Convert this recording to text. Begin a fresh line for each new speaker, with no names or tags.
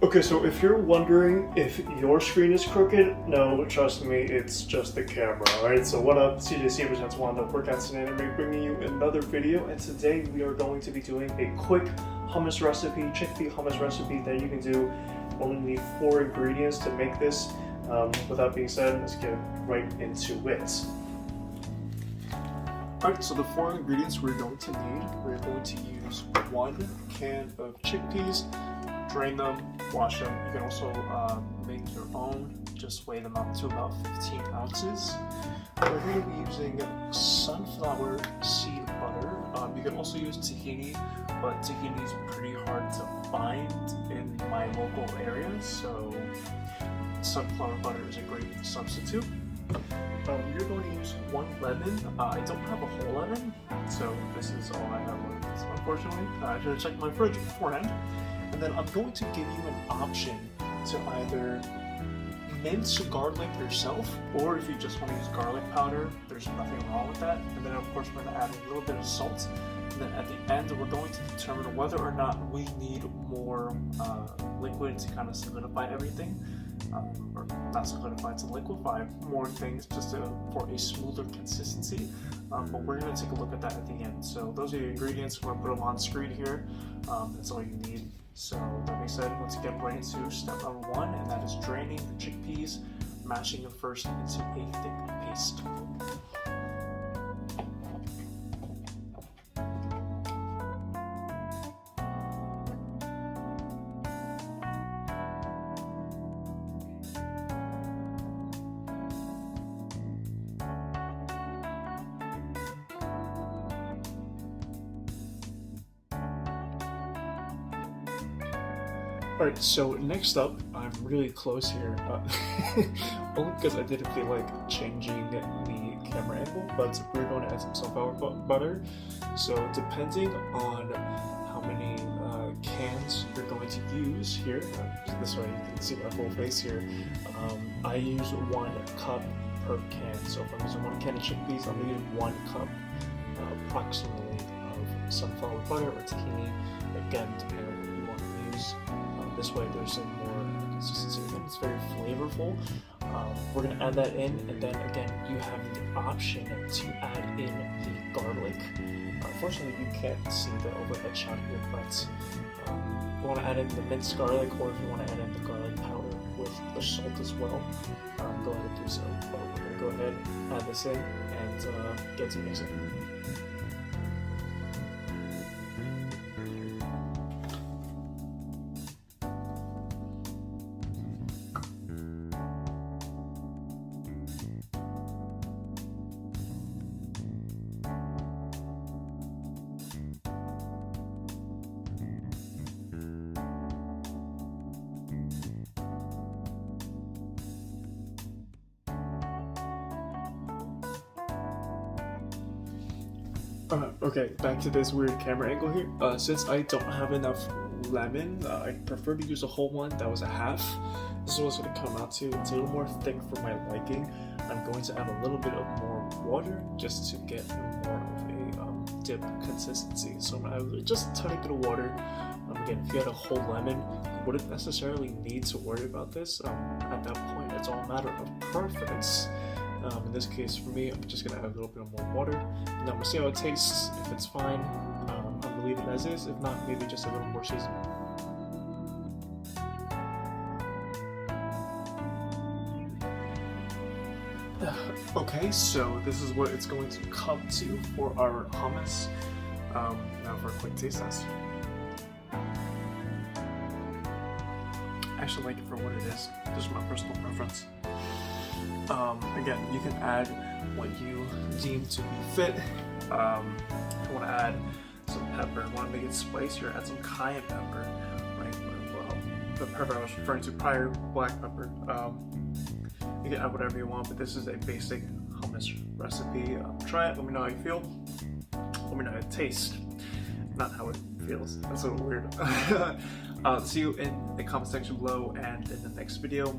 Okay, so if you're wondering if your screen is crooked, no, trust me, it's just the camera, alright? So what up, CJ Sievers, that's WandA, Workouts and Anime, bringing you another video, and today we are going to be doing a quick hummus recipe, chickpea hummus recipe that you can do. Only need 4 ingredients to make this. With that being said, let's get right into it. Alright, so the 4 ingredients we're going to use 1 can of chickpeas. Drain them, wash them. You can also make your own, just weigh them up to about 15 ounces. We're going to be using sunflower seed butter. You can also use tahini, but tahini is pretty hard to find in my local area, so sunflower butter is a great substitute. You're going to use 1 lemon. I don't have a whole lemon, so this is all I have left, unfortunately. I should have checked my fridge beforehand. And then I'm going to give you an option to either mince garlic yourself, or if you just want to use garlic powder, there's nothing wrong with that. And then of course we're going to add a little bit of salt. And then at the end we're going to determine whether or not we need more liquid to kind of solidify everything. Or not solidify, to liquefy more things just for a smoother consistency. But we're going to take a look at that at the end. So those are the ingredients. We're going to put them on screen here. That's all you need. So that being said, let's get right into step number 1, and that is draining the chickpeas, mashing them first into a thick paste. Alright, so next up, I'm really close here, only because I didn't feel like changing the camera angle, but we're going to add some sunflower butter. So depending on how many cans you're going to use here, this way you can see my full face here, I use 1 cup per can. So if I'm using 1 can of chickpeas, I'm going to use 1 cup approximately of sunflower butter or tahini, again depending on what you want to use. This way there's some more consistency and it's very flavorful. We're going to add that in, and then again you have the option to add in the garlic. Unfortunately you can't see the overhead shot here, but if you want to add in the minced garlic, or if you want to add in the garlic powder with the salt as well, go ahead and do so. But we're going to go ahead, add this in, and get to mixing. Okay, back to this weird camera angle here. Since I don't have enough lemon, I prefer to use a whole one. That was a half. This is what it's going to come out to. It's a little more thick for my liking. I'm going to add a little bit of more water just to get more of a dip consistency. So I'm going to add just a tiny bit of water. Again, if you had a whole lemon, you wouldn't necessarily need to worry about this. At that point, it's all a matter of preference. In this case, for me, I'm just going to add a little bit more water. And I'm going to see how it tastes. If it's fine, I'm going to leave it as is. If not, maybe just a little more seasoning. Okay, so this is what it's going to come to for our hummus. Now for a quick taste test. I actually like it for what it is. Just my personal preference. Again, you can add what you deem to be fit. If you want to add some pepper, want to make it spicier, add some cayenne pepper, right? Well, the pepper I was referring to prior, black pepper. You can add whatever you want, but this is a basic hummus recipe. Try it, let me know how you feel. Let me know how it tastes, not how it feels. That's a little weird. See you in the comment section below and in the next video.